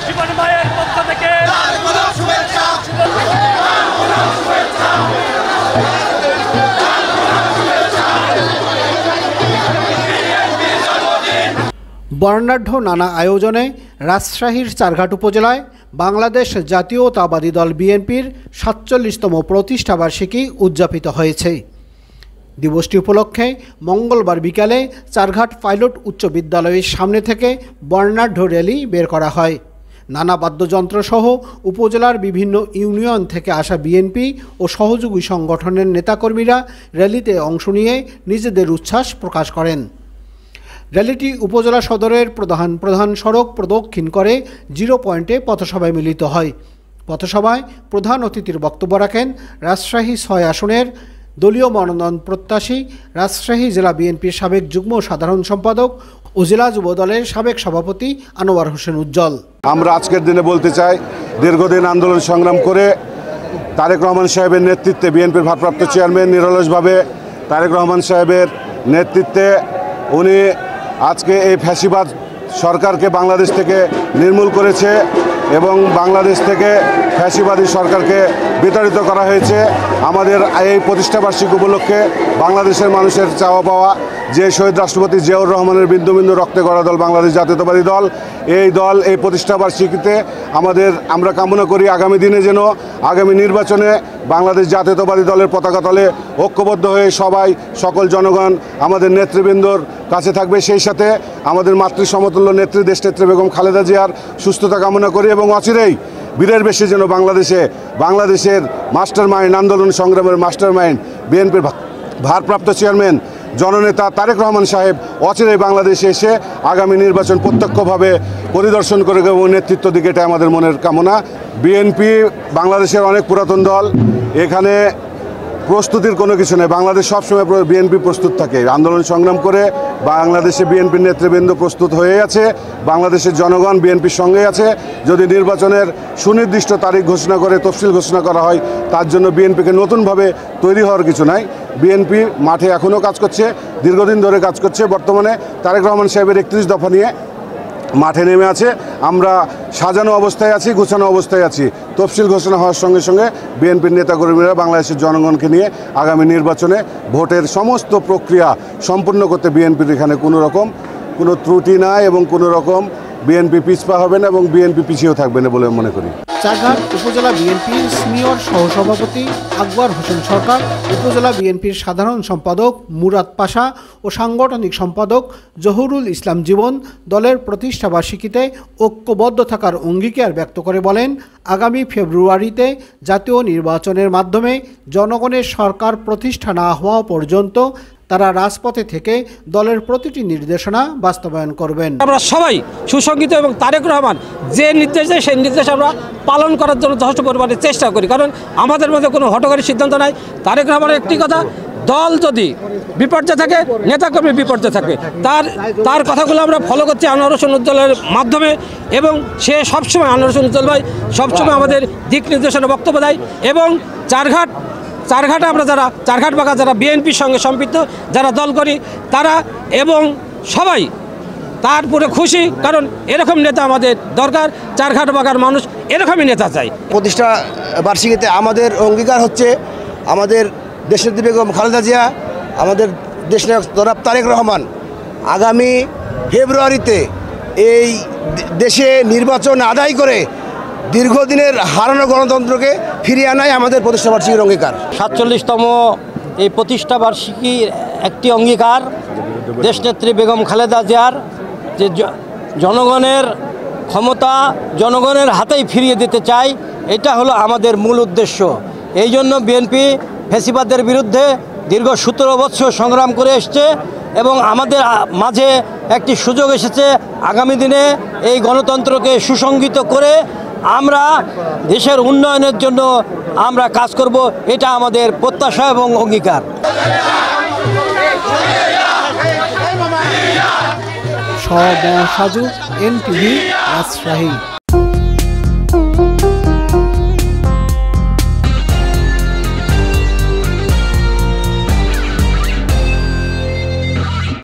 জীবনী মায়ের পক্ষ থেকে বর্ণাঢ্য নানা আয়োজনে রাজশাহীর চারঘাট উপজেলায় বাংলাদেশ জাতীয়তাবাদী দল বিএনপির ৪৭তম প্রতিষ্ঠাবার্ষিকী উদযাপিত হয়েছে। দিবসটি উপলক্ষে মঙ্গলবার বিকালে চারঘাট পাইলট উচ্চ বিদ্যালয়ের সামনে থেকে বর্ণাঢ্য র্যালি বের করা হয়। নানা বাদ্যযন্ত্রসহ উপজেলার বিভিন্ন ইউনিয়ন থেকে আসা বিএনপি ও সহযোগী সংগঠনের নেতাকর্মীরা র্যালিতে অংশ নিয়ে নিজেদের উচ্ছ্বাস প্রকাশ করেন। র্যালিটি উপজেলা সদরের প্রধান সড়ক প্রদক্ষিণ করে 0 পয়েন্টে পথসভায় মিলিত হয়। পথসভায় প্রধান অতিথির বক্তব্য রাখেন রাজশাহী ৬ আসনের দলীয় মনোনয়ন প্রত্যাশী রাজশাহী জেলা বিএনপির সাবেক যুগ্ম সাধারণ সম্পাদক ও জেলা যুবদলের সাবেক সভাপতি আনোয়ার হোসেন উজ্জ্বল। আমরা আজকের দিনে বলতে চাই, দীর্ঘদিন আন্দোলন সংগ্রাম করে তারেক রহমান সাহেবের নেতৃত্বে বিএনপির ভারপ্রাপ্ত চেয়ারম্যান নিরলসভাবে তারেক রহমান সাহেবের নেতৃত্বে উনি আজকে এই ফ্যাসিবাদ সরকারকে বাংলাদেশ থেকে নির্মূল করেছে এবং বাংলাদেশ থেকে ফ্যাসিবাদী সরকারকে বিতাড়িত করা হয়েছে। আমাদের এই প্রতিষ্ঠাবার্ষিকী উপলক্ষে বাংলাদেশের মানুষের চাওয়া পাওয়া যে শহীদ রাষ্ট্রপতি জিয়াউর রহমানের বিন্দু বিন্দু রক্তে গড়া দল বাংলাদেশ জাতীয়তাবাদী দল, এই দল এই প্রতিষ্ঠাবার্ষিকীতে আমরা কামনা করি আগামী দিনে যেন আগামী নির্বাচনে বাংলাদেশ জাতীয়তাবাদী দলের পতাকা তলে ঐক্যবদ্ধ হয়ে সবাই সকল জনগণ আমাদের নেতৃবৃন্দর কাছে থাকবে। সেই সাথে আমাদের মাতৃ সমতুল্য নেত্রী দেশনেত্রী বেগম খালেদা জিয়ার সুস্থতা কামনা করি এবং অচিরেই বীরের বেশি যেন বাংলাদেশের মাস্টার মাইন্ড, আন্দোলন সংগ্রামের মাস্টার মাইন্ড বিএনপির ভারপ্রাপ্ত চেয়ারম্যান জননেতা তারেক রহমান সাহেব অচিরেই বাংলাদেশে এসে আগামী নির্বাচন প্রত্যক্ষভাবে পরিদর্শন করে এবং নেতৃত্ব দিকে, এটা আমাদের মনের কামনা। বিএনপি বাংলাদেশের অনেক পুরাতন দল, এখানে প্রস্তুতির কোনো কিছু নেই। বাংলাদেশ সবসময় বিএনপি প্রস্তুত থাকে, আন্দোলন সংগ্রাম করে বাংলাদেশে বিএনপির নেতৃবৃন্দ প্রস্তুত হয়ে আছে, বাংলাদেশের জনগণ বিএনপির সঙ্গে আছে। যদি নির্বাচনের সুনির্দিষ্ট তারিখ ঘোষণা করে তফসিল ঘোষণা করা হয়, তার জন্য বিএনপিকে নতুনভাবে তৈরি হওয়ার কিছু নাই। বিএনপি মাঠে এখনও কাজ করছে, দীর্ঘদিন ধরে কাজ করছে। বর্তমানে তারেক রহমান সাহেবের 31 দফা নিয়ে মাঠে নেমে আছে। আমরা সাজানো অবস্থায় আছি, গুছানো অবস্থায় আছি। তফসিল ঘোষণা হওয়ার সঙ্গে সঙ্গে বিএনপির নেতাকর্মীরা বাংলাদেশের জনগণকে নিয়ে আগামী নির্বাচনে ভোটের সমস্ত প্রক্রিয়া সম্পূর্ণ করতে বিএনপির এখানে কোনো ত্রুটি নাই এবং কোনো রকম বিএনপি পিছপা হবে না এবং বিএনপি পিছিয়েও থাকবে না বলে মনে করি। চারঘাট উপজেলা বিএনপির সিনিয়র সহসভাপতি আকবর হোসেন সরকার, উপজেলা বিএনপির সাধারণ সম্পাদক মুরাদ পাশা ও সাংগঠনিক সম্পাদক জহুরুল ইসলাম জীবন দলের প্রতিষ্ঠাবার্ষিকীতে ঐক্যবদ্ধ থাকার অঙ্গীকার ব্যক্ত করে বলেন, আগামী ফেব্রুয়ারিতে জাতীয় নির্বাচনের মাধ্যমে জনগণের সরকার প্রতিষ্ঠা না হওয়া পর্যন্ত তারা রাজপথে থেকে দলের প্রতিটি নির্দেশনা বাস্তবায়ন করবেন। আমরা সবাই সুসংগঠিত এবং তারেক রহমান যে নির্দেশ দেয় সেই নির্দেশ আমরা পালন করার জন্য যথেষ্ট পরিমাণে চেষ্টা করি, কারণ আমাদের মধ্যে কোনো হঠকারী সিদ্ধান্ত নাই। তারেক রহমানের একটি কথা, দল যদি বিপর্যয় থাকে, নেতাকর্মী বিপর্যয় থাকবে। তার কথাগুলো আমরা ফলো করছি আনোয়ার হোসেন উজ্জ্বলের মাধ্যমে এবং সে সবসময় আনোয়ার হোসেন উজ্জ্বল ভাই সবসময় আমাদের দিক নির্দেশনা বক্তব্য দেয় এবং চারঘাটে আমরা চারঘাট বাগা যারা বিএনপির সঙ্গে সম্পৃক্ত যারা দল করি তারা এবং সবাই তারপরে খুশি, কারণ এরকম নেতা আমাদের দরকার। চারঘাট বাগার মানুষ এরকমই নেতা চাই। প্রতিষ্ঠা বার্ষিকীতে আমাদের অঙ্গীকার হচ্ছে আমাদের দেশনেত্রী বেগম খালেদা জিয়া, আমাদের দেশনায়ক জনাব তারেক রহমান আগামী ফেব্রুয়ারিতে এই দেশে নির্বাচন আদায় করে দীর্ঘদিনের হারানো গণতন্ত্রকে ফিরিয়ে আনাই আমাদের প্রতিষ্ঠাবার্ষিকীর অঙ্গীকার। ৪৭তম এই প্রতিষ্ঠাবার্ষিকীর একটি অঙ্গীকার দেশনেত্রী বেগম খালেদা জিয়ার যে জনগণের ক্ষমতা জনগণের হাতেই ফিরিয়ে দিতে চাই, এটা হলো আমাদের মূল উদ্দেশ্য। এই জন্য বিএনপি ফ্যাসিবাদের বিরুদ্ধে দীর্ঘ 17 বছর সংগ্রাম করে এসছে এবং আমাদের মাঝে একটি সুযোগ এসেছে আগামী দিনে এই গণতন্ত্রকে সুসংগঠিত করে আমরা দেশের উন্নয়নের জন্য আমরা কাজ করব, এটা আমাদের প্রত্যাশা এবং অঙ্গীকার। সাজু, NTV, রাজশাহী।